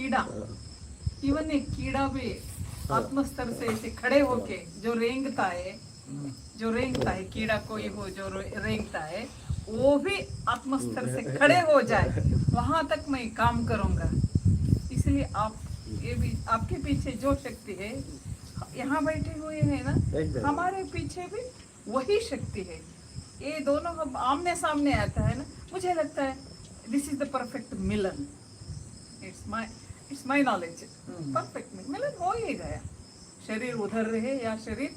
कीड़ा, इवन एक कीड़ा भी आत्मस्तर से ऐसे खड़े होके जो रेंगता है कीड़ा कोई हो जो रेंगता है, वो भी आत्मस्तर से खड़े हो जाए, वहां तक मैं काम करूंगा। इसलिए आप ये भी आपके पीछे जो शक्ति है, यहाँ बैठे हुए हैं ना, हमारे पीछे भी वही शक्ति है। ये दोनों हम आमने सामने आता है ना, मुझे लगता है दिस इज द परफेक्ट मिलन। इट्स माय नॉलेज, परफेक्ट मिलन हो ही गया। शरीर उधर रहे या शरीर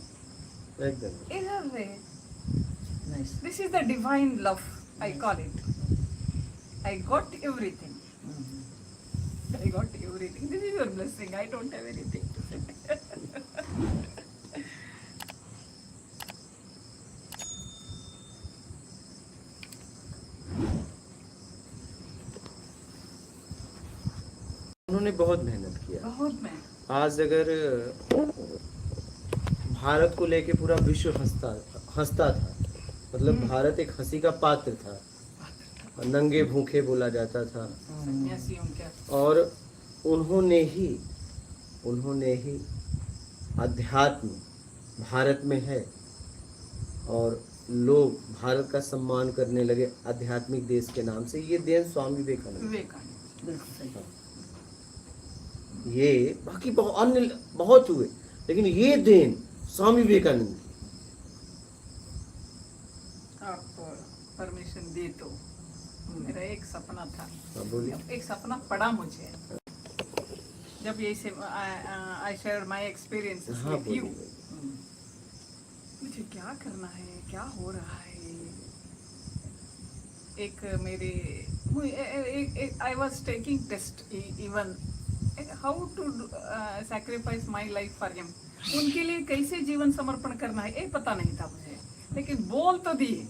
इधर रहे, this is the divine love, I call it. I got everything, I got everything. This is your blessing. I don't have anything to say. उन्होंने बहुत मेहनत किया, बहुत मेहनत। आज अगर भारत को लेके पूरा विश्व हंसता था, मतलब भारत एक हंसी का पात्र था, नंगे भूखे बोला जाता था। और उन्होंने ही अध्यात्म भारत में है और लोग भारत का सम्मान करने लगे आध्यात्मिक देश के नाम से। ये देन स्वामी विवेकानंद। ये बाकी अन्य बहुत हुए, लेकिन ये देन स्वामी विवेकानंद। आप परमिशन दे तो मेरा एक सपना था, बोलिए। एक सपना पड़ा मुझे जब ये से I share my experience with you. मुझे क्या करना है, क्या हो रहा है। एक मेरे I was taking test even how to sacrifice my life for him. उनके लिए कैसे जीवन समर्पण करना है ये पता नहीं था मुझे, लेकिन बोल तो दिए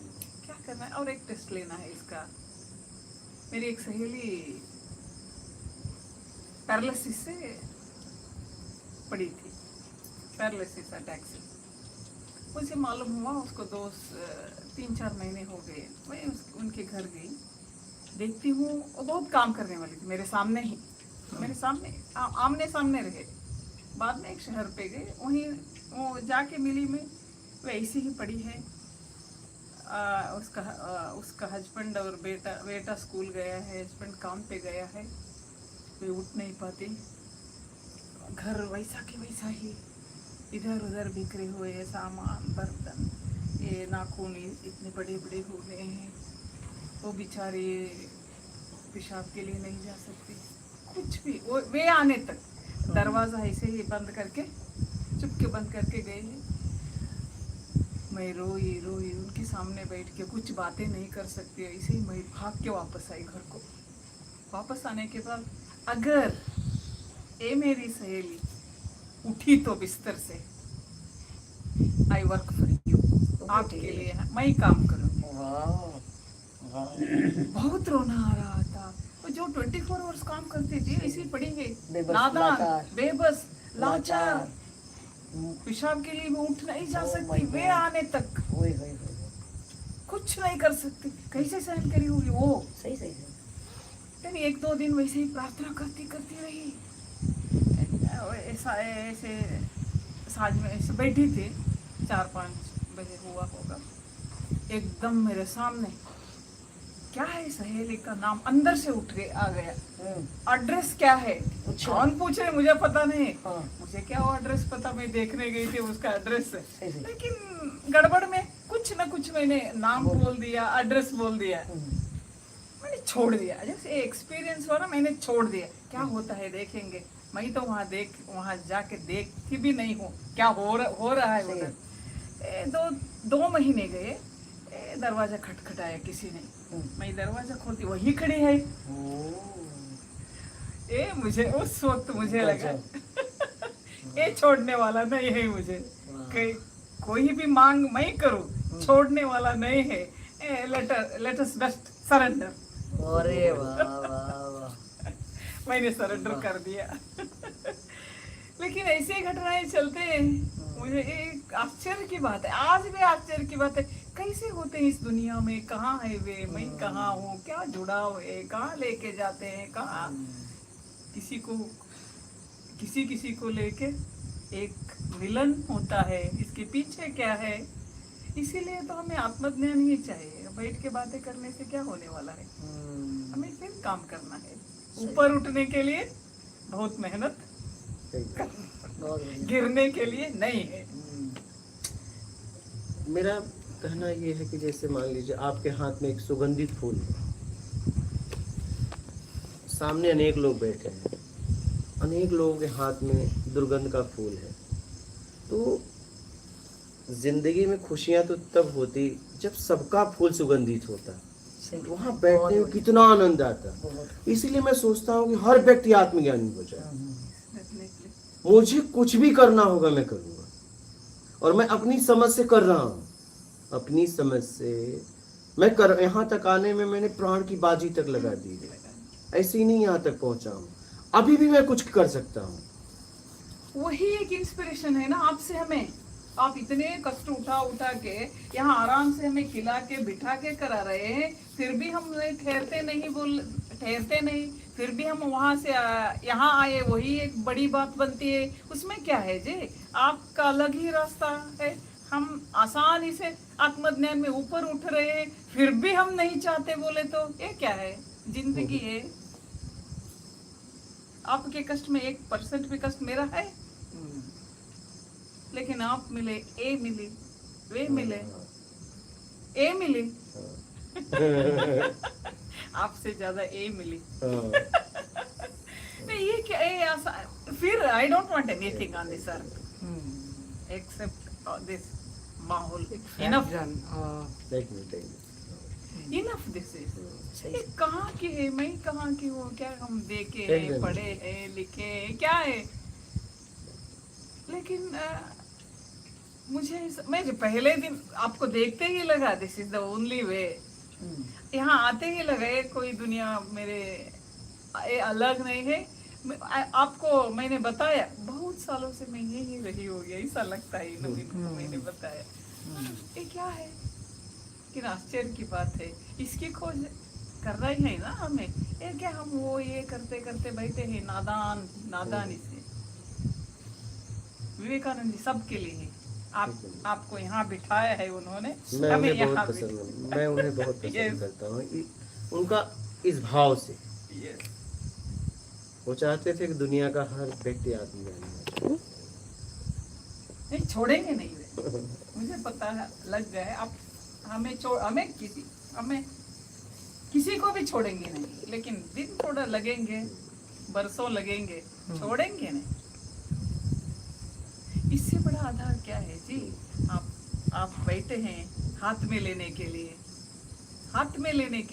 क्या करना है और एक टेस्ट लेना है इसका। मेरी एक सहेली पैरालिसिस से पड़ी थी, पैरालिसिस अटैक से। मुझे मालूम हुआ उसको 3-4 महीने हो गए। मैं उनके घर गई, देखती हूँ वो बहुत काम करने वाली थी, मेरे सामने ही, मेरे सामने आमने सामने रहे। बाद में एक शहर पे गए, वहीं वो जाके मिली में वो ऐसी ही पड़ी है। उसका हस्बैंड और बेटा स्कूल गया है, हस्बैंड काम पे गया है, वे उठ नहीं पाते। घर वैसा के वैसा ही, इधर उधर बिखरे हुए सामान, बर्तन, ये नाखून इतने बड़े बड़े हो गए हैं। वो बेचारे पेशाब के लिए नहीं जा सकते, कुछ भी। वे आने तक दरवाजा ऐसे ही बंद करके, चुपके बंद करके गए हैं। मैं रोई उनके सामने बैठ के, कुछ बातें नहीं कर सकती, ऐसे ही मैं भाग के वापस आई घर को। वापस आने के बाद अगर ये मेरी सहेली उठी तो बिस्तर से, आई वर्क फॉर यू, आपके लिए मैं काम करूँगी। बहुत रोना आ रहा था। वो जो 24 आवर्स काम करती थी ऐसी पड़ी है, नादान, बेबस, लाचार, पेशाब के लिए वो उठ नहीं जा सकती, वे आने तक कुछ नहीं कर सकती। कैसे सहन करी होगी वो? सही लेकिन 1-2 दिन वैसे ही प्रार्थना करती रही। ऐसे साज में ऐसे बैठी थी, 4-5 बजे हुआ होगा, एकदम मेरे सामने क्या है, सहेली का नाम अंदर से उठ के आ गया। एड्रेस क्या है? कौन पूछ रहे, मुझे पता नहीं। मुझे क्या वो एड्रेस पता, मैं देखने गई थी उसका एड्रेस, लेकिन गड़बड़ में कुछ ना कुछ मैंने नाम बोल दिया, एड्रेस बोल दिया, मैंने छोड़ दिया। जैसे एक्सपीरियंस हुआ ना, मैंने छोड़ दिया। क्या होता है देखेंगे। मैं तो वहाँ जाके देखती भी नहीं हूँ क्या हो रहा है उधर। 2 महीने गए, दरवाजा खटखटाया किसी ने, मैं दरवाजा खोलती, वही खड़ी है। मुझे उस वक्त मुझे लगा ये छोड़ने वाला नहीं है मुझे, कोई भी मांग मैं करूं, छोड़ने वाला नहीं है। Let us just surrender. अरे वाह मैंने सरेंडर कर दिया। लेकिन ऐसे घटनाएं चलते हैं। मुझे एक आश्चर्य की बात है, आज भी आश्चर्य की बात है, कैसे होते हैं इस दुनिया में, कहाँ है वे, मैं कहाँ हूँ, क्या जुड़ाव है, कहाँ लेके जाते हैं, कहाँ किसी किसी को लेके एक विलन होता है, इसके पीछे क्या है। इसीलिए तो हमें आत्मज्ञान ही चाहिए। बैठ के बातें करने से क्या होने वाला है, हमें फिर काम करना है। ऊपर उठने के लिए बहुत मेहनत, बहुत बढ़िया। गिरने के लिए नहीं है। मेरा कहना ये है कि जैसे मान लीजिए आपके हाथ में एक सुगंधित फूल है, सामने अनेक लोग बैठे हैं, अनेक लोगों के हाथ में दुर्गंध का फूल है, तो जिंदगी में खुशियां तो तब होती जब सबका फूल सुगंधित होता। सही। वहां बैठने में कितना आनंद आता। बहुत। इसीलिए मैं सोचता हूँ कि हर व्यक्ति आत्मज्ञानी हो जाए। Definitely. मुझे कुछ भी करना होगा मैं करूंगा, और मैं अपनी समझ से कर रहा हूँ। अपनी समझ से मैं कर, यहाँ तक आने में मैंने प्राण की बाजी तक लगा दी है। ऐसे ही नहीं यहाँ तक पहुंचा हूँ, अभी भी मैं कुछ कर सकता हूँ। वही एक इंस्पिरेशन है ना आपसे हमें। आप इतने कष्ट उठा के यहाँ आराम से हमें खिला के बिठा के करा रहे हैं, फिर भी हम ठहरते नहीं, फिर भी हम वहां से यहाँ आए, वही एक बड़ी बात बनती है। उसमें क्या है जी, आपका अलग ही रास्ता है। हम आसानी से आत्मज्ञान में ऊपर उठ रहे हैं, फिर भी हम नहीं चाहते बोले तो ये क्या है, जिंदगी है। आपके कष्ट में 1% भी कष्ट मेरा है, लेकिन आप मिले, ए मिली, वे मिले, ए मिली, आपसे ज्यादा ए मिली। नहीं ये क्या है, फिर I don't want anything on this earth except this माहौल। Enough enough this is. ये कहाँ की है, मैं कहाँ की हूँ, क्या हम देखे हैं, पढ़े हैं, लिखे हैं, क्या है। लेकिन मैं जो पहले दिन आपको देखते ही लगा this is the only way. यहाँ आते ही लगा ये कोई दुनिया मेरे ये अलग नहीं है। आपको मैंने बताया बहुत सालों से मैं यही रही होगी, ऐसा लगता है इन्होंने मैंने बताया। ये क्या है, लेकिन आश्चर्य की बात है, इसकी खोज करना ही है ना हमें। ये क्या हम वो ये करते करते बैठे हैं नादानी से। विवेकानंद जी सबके लिए है। आपको यहाँ बिठाया है उन्होंने, मैं हमें उन्हें यहाँ बहुत पसंद करता हूँ उनका इस भाव से। वो चाहते थे कि दुनिया का हर व्यक्ति आत्मज्ञानी हो। नहीं छोड़ेंगे नहीं वे, मुझे पता है, लग गए। अब हमें किसी को भी छोड़ेंगे नहीं, लेकिन दिन थोड़ा लगेंगे, बरसों लगेंगे, छोड़ेंगे नहीं। इससे बड़ा आधार क्या है जी। आप बैठे हैं हाथ में लेने के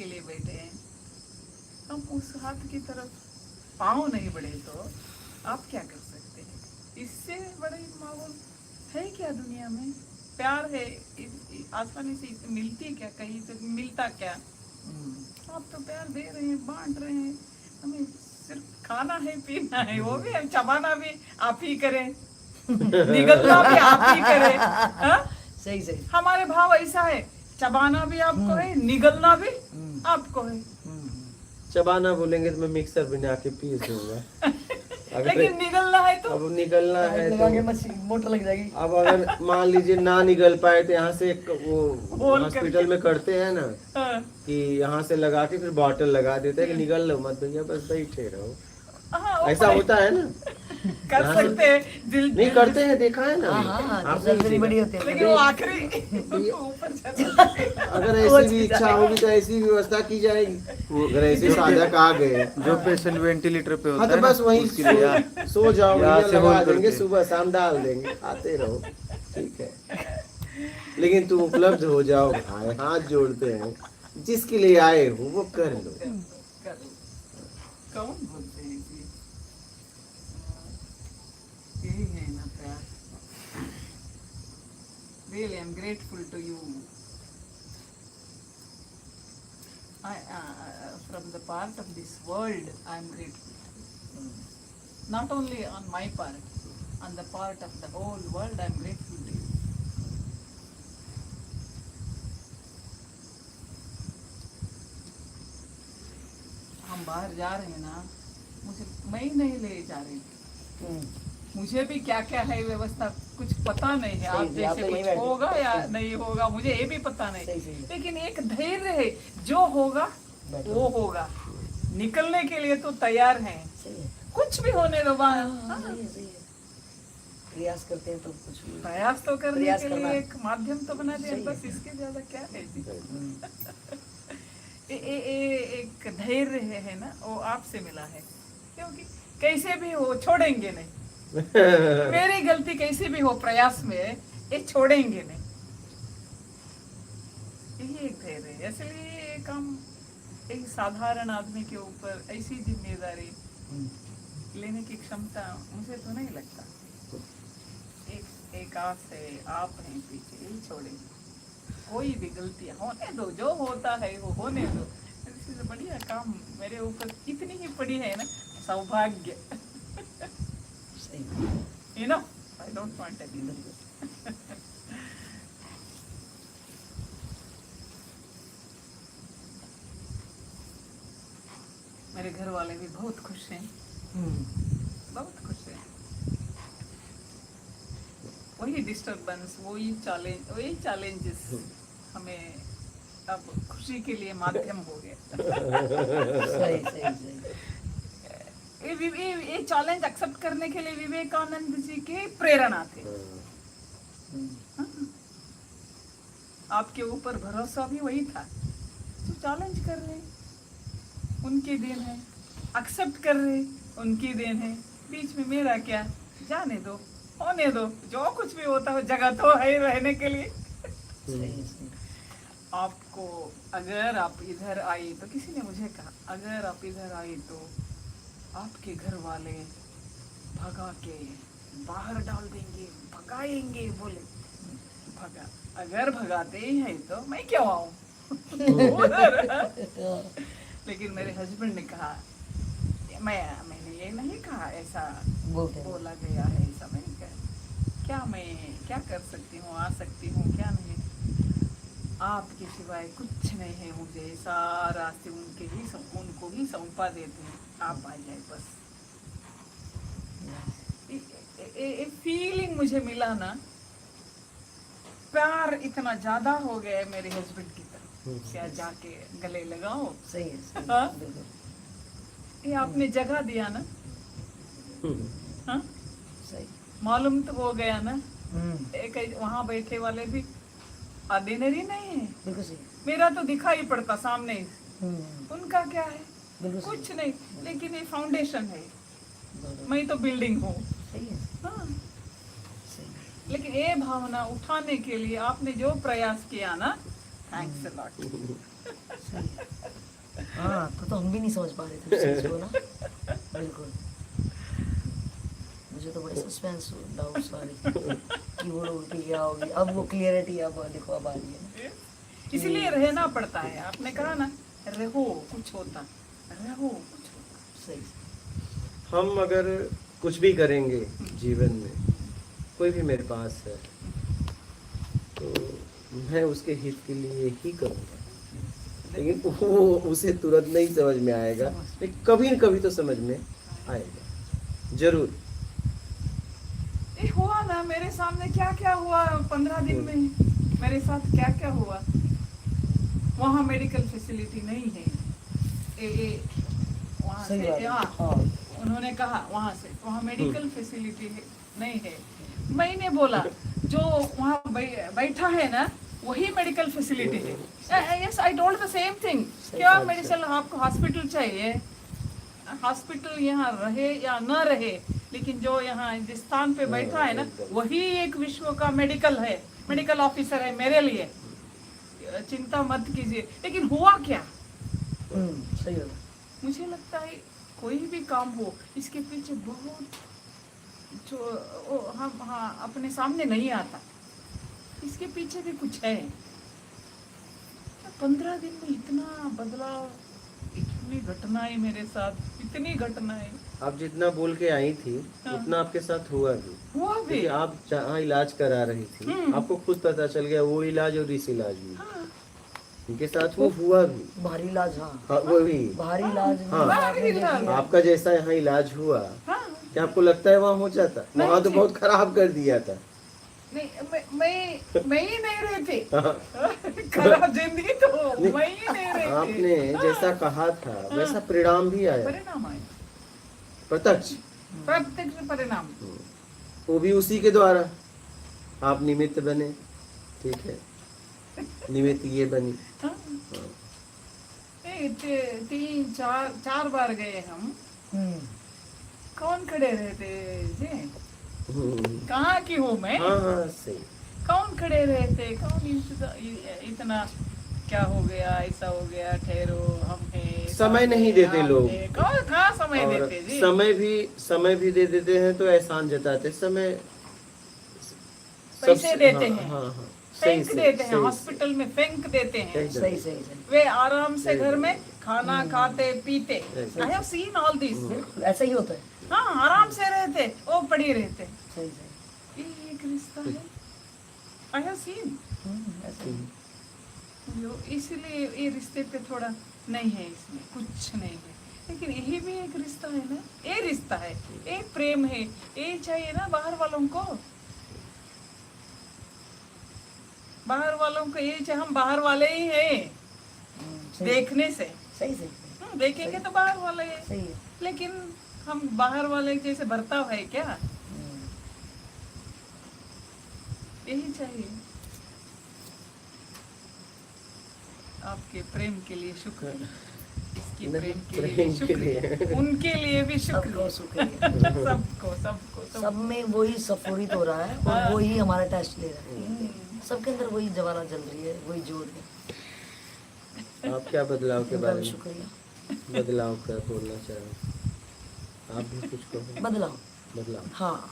लिए बैठे हैं। हम उस हाथ की तरफ पाँव नहीं बढ़े तो आप क्या कर सकते हैं। इससे बड़ा माहौल है क्या दुनिया में। प्यार है आसानी से मिलती क्या, कहीं से मिलता क्या। आप तो प्यार दे रहे हैं, बांट रहे हैं। हमें सिर्फ खाना है, पीना है, वो भी हम चबाना भी आप ही करें, निगलना भी आप ही करें। सही सही। हमारे भाव ऐसा है, चबाना भी आपको है, निगलना भी आपको है। चबाना बोलेंगे तो मैं मिक्सर बना के पीस दूंगा। लेकिन निगलना है तो अब निकलना है लगा के तो मोटर लग जाएगी। अब अगर मान लीजिए ना निकल पाए तो यहाँ से वो होल हॉस्पिटल में करते हैं ना हाँ, कि यहाँ से लगा के फिर बॉटल लगा देते हैं कि निकल लो मत भैया, बस बैठे रहो। हाँ, वो ऐसा होता है ना, कर यहाँ से- सकते हैं दिल नहीं करते हैं, देखा है ना हाँ आपने भी सर्जरी बड़ी देखा। होती है। लेकिन वो आखिरी ऊपर चला अगर ऐसी भी इच्छा होगी तो ऐसी व्यवस्था की जाएगी। अगर ऐसे साधक आ गए जो पेशेंट वेंटिलेटर पे होता हाँ तो है ना, बस वहीं उसके लिए सो जाओ, यहाँ भैया से लगा होल्ड देंगे, करके। सुबह शाम डाल देंगे, आते रहो, ठीक है। लेकिन तुम उपलब्ध हो जाओ भाई, हाथ जोड़ते हैं, जिसके लिए आए हो वो कर लो। कौन बोलते हैं कि यही है ना प्यार। Really, I'm grateful to you. From the part of this world, I'm grateful. Not only on my part, on the part of the whole world, I'm grateful to you. हम बाहर जा रहे हैं ना, मैं ही नहीं ले जा रही थी। मुझे भी क्या क्या है व्यवस्था कुछ पता नहीं है। आप जैसे तो कुछ होगा या नहीं होगा मुझे ये भी पता नहीं, लेकिन एक धैर्य है, जो होगा वो होगा। निकलने के लिए तो तैयार हैं, कुछ भी होने दो। प्रयास करते हैं तो कुछ भी प्रयास तो करने प्रयास के करना लिए है। एक माध्यम तो बना दिया, बस इसके ज्यादा क्या है जी। एक धैर्य है ना, वो आपसे मिला है, क्योंकि कैसे भी हो छोड़ेंगे नहीं। मेरी गलती कैसे भी हो प्रयास में ये छोड़ेंगे नहीं, यही एक धैर्य है। इसलिए ये काम एक साधारण आदमी के ऊपर ऐसी जिम्मेदारी लेने की क्षमता मुझे तो नहीं लगता। एक आस है, आप हैं पीछे, यही छोड़ेंगे। कोई भी गलतियां होने दो, जो होता है वो होने दो। इससे बढ़िया काम मेरे ऊपर इतनी ही पड़ी है ना, सौभाग्य। You know, I don't want anything. मेरे घर वाले भी बहुत खुश हैं, बहुत खुश हैं। वही डिस्टरबेंस, वही चैलेंजेस हमें अब खुशी के लिए माध्यम हो गए। ये चैलेंज एक्सेप्ट करने के लिए विवेकानंद जी के प्रेरणा थे। आपके ऊपर भरोसा भी वही था, जो चैलेंज कर रहे, उनकी देन है। एक्सेप्ट कर रहे, उनकी देन है। बीच में मेरा क्या, जाने दो, होने दो, जो कुछ भी होता है जगह तो है रहने के लिए। आपको अगर आप इधर आई तो किसी ने मुझे कहा, अगर आप इधर आई तो आपके घर वाले भगा के बाहर डाल देंगे, भगाएंगे। बोले भगा, अगर भगाते ही हैं तो मैं क्यों आऊं। लेकिन मेरे हस्बैंड ने कहा, मैंने ये नहीं कहा, ऐसा बोला गया है, ऐसा मैंने कहा। क्या मैं क्या कर सकती हूँ, आ सकती हूँ, क्या नहीं। आपके सिवाय कुछ नहीं है मुझे, सारा से उनको ही सौंपा देते हैं, आप आ जाए बस। फीलिंग मुझे मिला ना, प्यार इतना ज्यादा हो गया है मेरे हस्बैंड की तरफ। क्या जाके गले लगाओ। सही है, हाँ? ये आपने जगह दिया ना, हाँ? सही मालूम तो हो गया ना। एक वहाँ बैठे वाले भी ऑर्डिनरी नहीं है, बिल्कुल सही। मेरा तो दिखाई पड़ता सामने, उनका क्या है, बिल्कुल कुछ नहीं, लेकिन ये फाउंडेशन है। सही। मैं तो बिल्डिंग हूँ। सही है, हाँ, सही। लेकिन ये भावना उठाने के लिए आपने जो प्रयास किया ना, थैंक्स अ लॉट। सही है। हाँ, तो हम भी नहीं समझ पा रहे थे उस चीज़ को ना। बिल्कुल, मुझे तो बड़े सस्पेंस डाउट्स आ रहे थे कि वो उल्टी क्या होगी। अब वो क्लियरिटी अब देखो अब आ रही है। इसलिए रहना पड़ता है। आपने कहा ना, रहो कुछ होता, रहो कुछ होता। सही। हम अगर कुछ भी करेंगे जीवन में, कोई भी मेरे पास है तो मैं उसके हित के लिए ही करूँगा। लेकिन वो उसे तुरंत नहीं समझ में आएगा, लेकिन कभी न कभी तो समझ में आएगा जरूर। ये हुआ ना मेरे सामने, क्या क्या हुआ 15 दिन में मेरे साथ, क्या क्या हुआ। वहाँ मेडिकल फैसिलिटी नहीं है। वहाँ सही से बात है। हाँ, उन्होंने कहा वहाँ मेडिकल फैसिलिटी नहीं है। मैंने बोला जो वहाँ बैठा है ना, वही मेडिकल फैसिलिटी है। Yes, I told the same thing. क्या मेडिकल, आपको हॉस्पिटल चाहिए, हॉस्पिटल यहाँ रहे या न रहे, लेकिन जो यहाँ जिस स्थान पे बैठा है ना, वही एक विश्व का मेडिकल है, मेडिकल ऑफिसर है मेरे लिए। चिंता मत कीजिए। लेकिन हुआ क्या, सही है। मुझे लगता है कोई भी काम हो, इसके पीछे बहुत जो हम अपने सामने नहीं आता, इसके पीछे भी कुछ है। 15 दिन में इतना बदलाव, इतनी घटनाएं मेरे साथ, इतनी घटनाएं। आप जितना बोल के आई थी हाँ। उतना आपके साथ हुआ भी। क्योंकि आप जहाँ इलाज करा रही थी आपको खुद पता चल गया वो इलाज और इस इलाज में। हाँ, इनके साथ वो हुआ भी। भारी इलाज, हाँ हाँ वो भी। भारी इलाज हाँ। आपने देख लिया। आपका जैसा यहाँ इलाज हुआ, हाँ क्या आपको लगता है वहाँ हो जाता? नहीं वहाँ तो जी। बहुत खराब कर दिया था। नहीं, मैं ही नहीं रहती। हाँ। खराब जिंदगी तो मैं ही नहीं रहती। आपने जैसा कहा था वैसा परिणाम भी आया, परिणाम आए, प्रत्यक्ष। प्रत्यक्ष परिणाम। वो भी उसी के द्वारा। आप निमित्त बने, ठीक है, निमित्त ये बनी। हाँ। तीन चार बार गए हम। हम्म, कौन खड़े रहते जी? हम्म। कहाँ की हूँ मैं? हाँ हाँ सही। कौन खड़े रहते? कौन इतना क्या हो गया, ऐसा हो गया, ठहरो, हम हैं, समय हम नहीं हैं, देते हम लोग। हैं। कहाँ समय और देते जी? समय भी दे देते हैं तो एहसान जताते। समय पैसे देते हाँ, हैं। हाँ हाँ फेंक देते हैं, हॉस्पिटल में फेंक देते हैं। सही। सही सही सही, वे आराम से घर में खाना खाते पीते। सही। I have seen all this. बिल्कुल ऐसा ही होता है। हाँ, आराम से रहते, वो पड़ी रहते। सही सही, ये एक रिश्ता है। I have seen. ऐसा ही। इसलिए ये रिश्ते पे थोड़ा नहीं है, इसमें कुछ नहीं है, लेकिन यही भी एक रिश्ता है ना। ये रिश्ता है, ये प्रेम है, ये चाहिए ना बाहर वालों को। बाहर वालों को ये चाहिए, हम बाहर वाले ही हैं सही, देखने से। सही सही देखेंगे तो बाहर वाले हैं, सही है। लेकिन हम बाहर वाले जैसे बर्ताव है क्या? यही चाहिए। आपके प्रेम के लिए शुक्र, इसकी नहीं, प्रेम के लिए प्रेम भी के शुक्र, लिए। उनके लिए भी सबको शुक्र। शुक्रिया। सबको सब में वही सफोरित हो रहा है और वही हमारा टेस्ट ले रहा है। हम्म। सबके अंदर वही जवाना जल रही है, वही जोर है। आप क्या बदलाव के उनका बारे भी में, शुक्रिया। बदलाव का बोलना चाह रहे हैं? आप भी कुछ कहो। बदलाव। हाँ,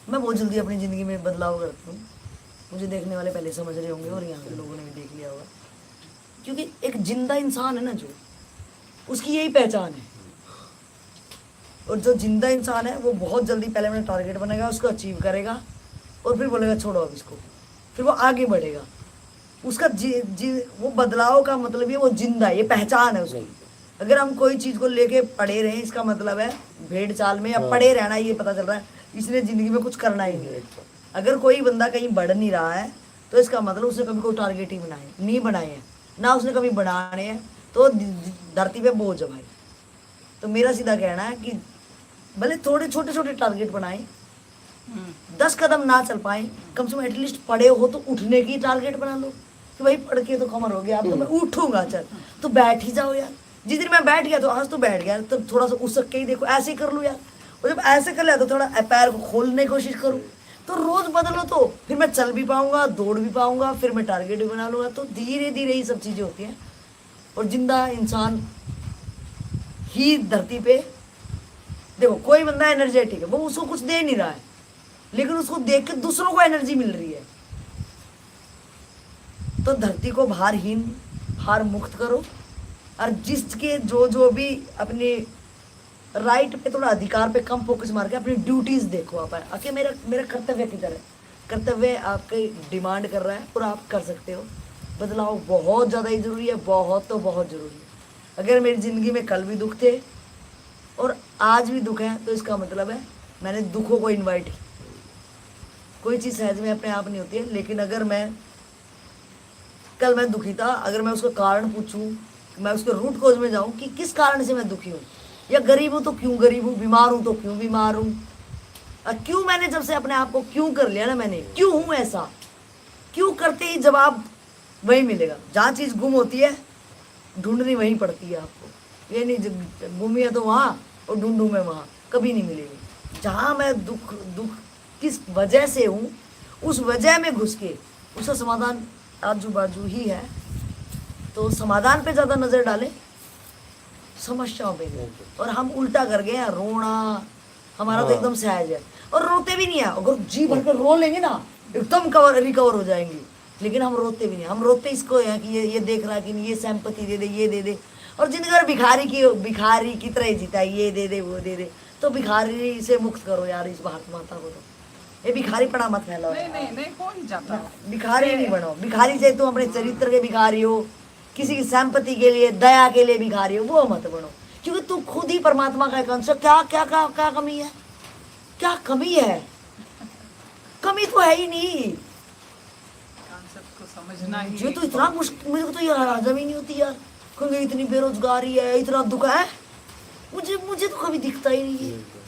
मैं बहुत जल्दी अपनी ज़िंदगी में बदलाव करती हूँ। मुझे देखने वाले पहले समझ रहे होंगे और यहाँ के लोगों ने भी देख लिया होगा, क्योंकि एक जिंदा इंसान है ना जो, उसकी यही पहचान है। और जो जिंदा इंसान है वो बहुत जल्दी पहले अपना टारगेट बनाएगा, उसको अचीव करेगा और फिर बोलेगा छोड़ो अब इसको, फिर वो आगे बढ़ेगा। उसका वो बदलाव का मतलब ये वो जिंदा है, ये पहचान है उसकी। अगर हम कोई चीज़ को लेके पड़े रहे, इसका मतलब है भेड़ चाल में या पड़े रहना, ये पता चल रहा है इसने जिंदगी में कुछ करना ही नहीं है। अगर कोई बंदा कहीं बढ़ नहीं रहा है तो इसका मतलब उसने कभी कोई टारगेट ही नहीं बनाए हैं, ना उसने कभी बनाने हैं, तो धरती पे बोझ है भाई। तो मेरा सीधा कहना है कि भले थोड़े छोटे छोटे टारगेट बनाए, 10 कदम ना चल पाए, कम से कम एटलीस्ट पड़े हो तो उठने की टारगेट बना लो कि भाई पढ़ के तो कमर हो गया, अब तो मैं उठूंगा, चल तो बैठ ही जाओ यार। जिस दिन मैं बैठ गया तो आज तो बैठ गया, तो थोड़ा सा उसक के ही देखो, ऐसे ही कर लो यार। और जब ऐसे कर लिया तो थोड़ा पैर को खोलने की कोशिश करूँ, तो रोज बदलो, तो फिर मैं चल भी पाऊंगा, दौड़ भी पाऊंगा, फिर मैं टारगेट भी बना लूंगा। तो धीरे धीरे ये सब चीजें होती हैं। और जिंदा इंसान ही धरती पे, देखो कोई बंदा एनर्जेटिक है, वो उसको कुछ दे नहीं रहा है, लेकिन उसको देख के दूसरों को एनर्जी मिल रही है। तो धरती को भारहीन, भार मुक्त करो, और जिसके जो भी अपने राइट पे थोड़ा अधिकार पे कम फोकस मार के अपनी ड्यूटीज देखो। आप आके मेरा कर्तव्य किधर है, कर्तव्य आपके डिमांड कर रहा है और आप कर सकते हो। बदलाव बहुत ज़्यादा ही ज़रूरी है, बहुत तो बहुत ज़रूरी है। अगर मेरी ज़िंदगी में कल भी दुख थे और आज भी दुख है, तो इसका मतलब है मैंने दुखों को इन्वाइट किया। कोई चीज़ सहज में अपने आप नहीं होती है, लेकिन अगर कल मैं दुखी था, अगर मैं उसका कारण पूछूं, मैं उसके रूट कोज में जाऊं कि किस कारण से मैं दुखी हूँ, या गरीब हूँ तो क्यों गरीब हूँ, बीमार हूँ तो क्यों बीमार हूँ, क्यों मैंने जब से अपने आप को क्यों कर लिया ना, मैंने क्यों हूँ ऐसा, क्यों करते ही जवाब वही मिलेगा। जहाँ चीज़ गुम होती है ढूंढनी वहीं पड़ती है आपको। ये नहीं गुमी है तो वहाँ और ढूंढूं मैं वहाँ, कभी नहीं मिलेगी। जहाँ मैं दुख किस वजह से हूँ, उस वजह में घुस के उसका समाधान आजू बाजू ही है। तो समाधान पे ज़्यादा नज़र डालें, समस्याओं पे नहीं। और हम उल्टा कर गए हैं, रोना हमारा तो एकदम सहज है, और रोते भी नहीं है। अगर जी भर कर रो लेंगे ना एकदम रिकवर हो जाएंगे, लेकिन हम रोते भी नहीं। हम रोते इसको है कि ये देख रहा है कि नहीं, ये सैंपति दे दे, ये दे दे। और जिनके घर भिखारी की तरह जीता है, ये दे दे वो दे दे, तो भिखारी से मुक्त करो यार इस भारत माता को। तो ये भिखारी पड़ा मत फैलाओ। नहीं हो ही जाता। भिखारी नहीं बनो। भिखारी चाहे तुम अपने चरित्र के भिखारी हो, किसी की सैंपति के लिए, दया के लिए भिखारी हो, वो मत बनो, क्योंकि तू खुद ही परमात्मा का एक अंश है। क्या क्या क्या क्या कमी है, क्या कमी है? कमी तो है ही नहीं। कॉन्सेप्ट को समझना ही ये तो इतना मुश्किल, मुझे तो यार हजम ही नहीं होती यार। क्योंकि इतनी बेरोजगारी है, इतना दुख है, मुझे तो कभी दिखता ही नहीं है।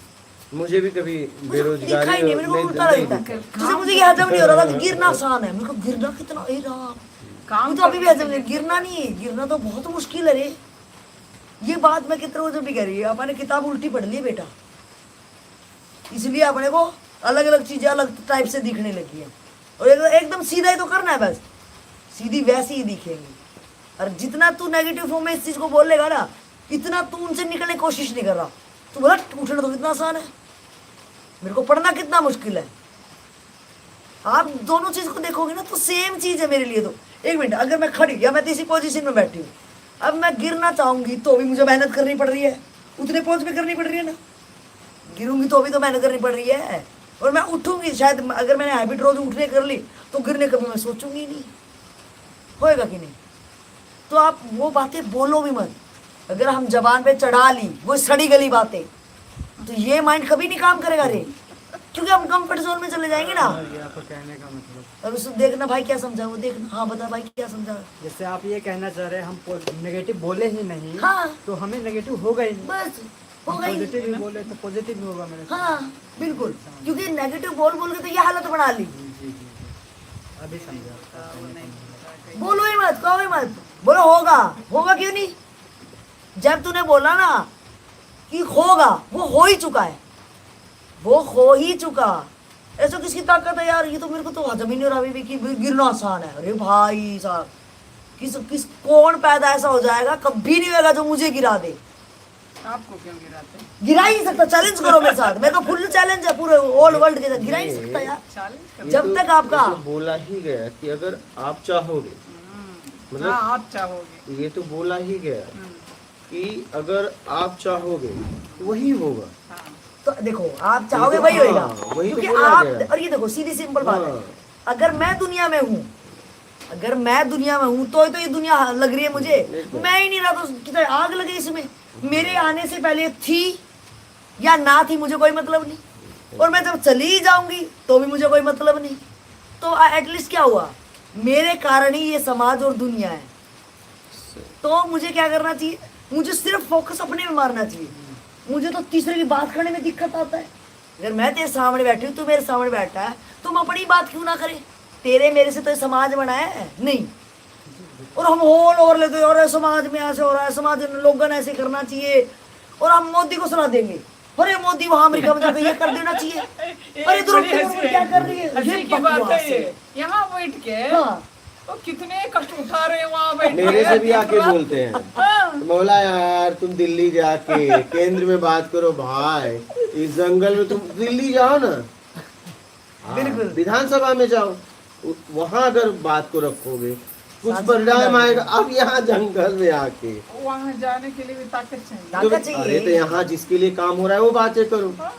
मुझे भी कभी दिखा बेरोजगारी ही नहीं, मेरे को नहीं- उल्टा नहीं लगता है। दिखा। जैसे मुझे ये हजम नहीं हो रहा था कि गिरना आसान है, मेरे को गिरना कितना, ए राम, काम मुझे तो अभी भी हजम नहीं, करने के गिरना नहीं है, गिरना तो बहुत मुश्किल है रे। ये बात मैं कितने रोजों भी कह रही है, अपने किताब उल्टी पढ़ ली बेटा, इसलिए अपने को अलग अलग चीजें अलग टाइप से दिखने लगी है। और एकदम सीधा ही तो करना है, बस सीधी वैसी ही दिखेंगी। और जितना तू नेगेटिव फॉर्म में इस चीज को बोलेगा ना, इतना तू उनसे निकलने की कोशिश नहीं कर रहा। तू बोला उठना तो कितना आसान है, मेरे को पढ़ना कितना मुश्किल है। आप दोनों चीज को देखोगे ना तो सेम चीज है मेरे लिए। तो एक मिनट, अगर मैं खड़ी या मैं इसी पोजीशन में बैठी हूँ, अब मैं गिरना चाहूंगी तो भी मुझे मेहनत करनी पड़ रही है, उतने पोज पे करनी पड़ रही है ना। गिरूंगी तो भी तो मेहनत करनी पड़ रही है। और मैं उठूंगी, शायद अगर मैंने हैबिट रोज उठने कर ली तो गिरने कभी मैं सोचूंगी नहीं, होएगा कि नहीं। तो आप वो बातें बोलो भी मत। अगर हम जबान पे चढ़ा ली वो सड़ी गली बातें, तो ये माइंड कभी नहीं काम करेगा रे, क्योंकि हम कंफर्ट जोन में चले जाएंगे ना। ये आपका कहने का मतलब, अब उसको देखना भाई क्या समझा, वो देखना। हाँ बता भाई क्या समझा। जैसे आप ये कहना चाह रहे हैं हम नेगेटिव बोले ही नहीं, हाँ। तो हमें नेगेटिव होगा ही नहीं। बस हो गई। पॉजिटिव भी बोले तो पॉजिटिव भी होगा मेरे साथ। हाँ बिल्कुल, क्योंकि नेगेटिव बोल बोल के तो ये हालत बना ली। जी जी जी, अभी समझा। बोलो ही मत, कहो ही मत, बोलो होगा। होगा क्यों नहीं? जब तूने बोला ना कि होगा, वो हो ही चुका है, वो हो ही चुका। ऐसा किसकी ताकत है यार, ये तो मेरे को तो हजम ही नहीं हो रहा अभी कि गिरना आसान है। अरे भाई साहब, किस कौन पैदा ऐसा हो जाएगा, कभी नहीं होगा जो मुझे गिरा दे। आपको क्यों गिराते? गिरा ही नहीं सकता। चैलेंज करो मेरे साथ, मेरे को फुल चैलेंज है पूरे ऑल वर्ल्ड के साथ। गिरा ही नहीं सकता यार, चैलेंज करो। जब तक आपका ये तो बोला ही गया कि अगर आप चाहोगे, मतलब हाँ, आप चाहोगे। ये तो बोला ही गया हम्म, कि अगर आप चाहोगे तो वही होगा। हाँ, तो देखो आप चाहोगे तो वही होएगा, हाँ, वही तो क्योंकि बोला आप गया। और ये देखो सीधी सिंपल बात है। हाँ। अगर मैं दुनिया में हूँ, अगर मैं दुनिया में हूँ तो ये दुनिया लग रही है मुझे, बिल्कुल। मैं ही नहीं रहा तो कितना आग लगे इसमें। मेरे आने से पहले थी या ना थी मुझे कोई मतलब नहीं, और मैं जब चली ही जाऊंगी तो भी मुझे कोई मतलब नहीं। तो एटलीस्ट क्या हुआ, मेरे कारण ही ये समाज और दुनिया है। तो मुझे क्या करना चाहिए, मुझे सिर्फ फोकस अपने में मारना चाहिए। मुझे तो तीसरे की बात करने में दिक्कत आता है। अगर मैं तेरे सामने बैठी हूँ, तू मेरे सामने बैठा है, तुम अपनी बात क्यों ना करे। तेरे मेरे से तो ये समाज बनाया है नहीं, और हम होल ओवर लेते हैं, और समाज में ऐसे हो रहा है, समाज में लोगों ने ऐसे करना चाहिए, और हम मोदी को सुना देंगे, अरे मोदी वहां अमेरिका में जाकर ये कर देना चाहिए। अरे द्रौपदी क्या कर रही है, हंसी ये की बात बकवास है है। ये। यहाँ बैठ के हाँ। वो कितने कष्ट उठा रहे हैं वहाँ बैठ के। मेरे से भी आके बोलते हैं, हाँ, मौला यार तुम दिल्ली जाके केंद्र में बात करो भाई, इस जंगल में तुम दिल्ली जाओ ना, बिल्कुल। विधानसभा में जाओ, वहां अगर बात को रखोगे कुछ परिणाम आएगा। अब यहाँ जंगल में आके वहाँ जाने के लिए भी ताकत चाहिए। ताकत अरे चाहिए। तो यहाँ जिसके लिए काम हो रहा है वो बातें करो। हाँ,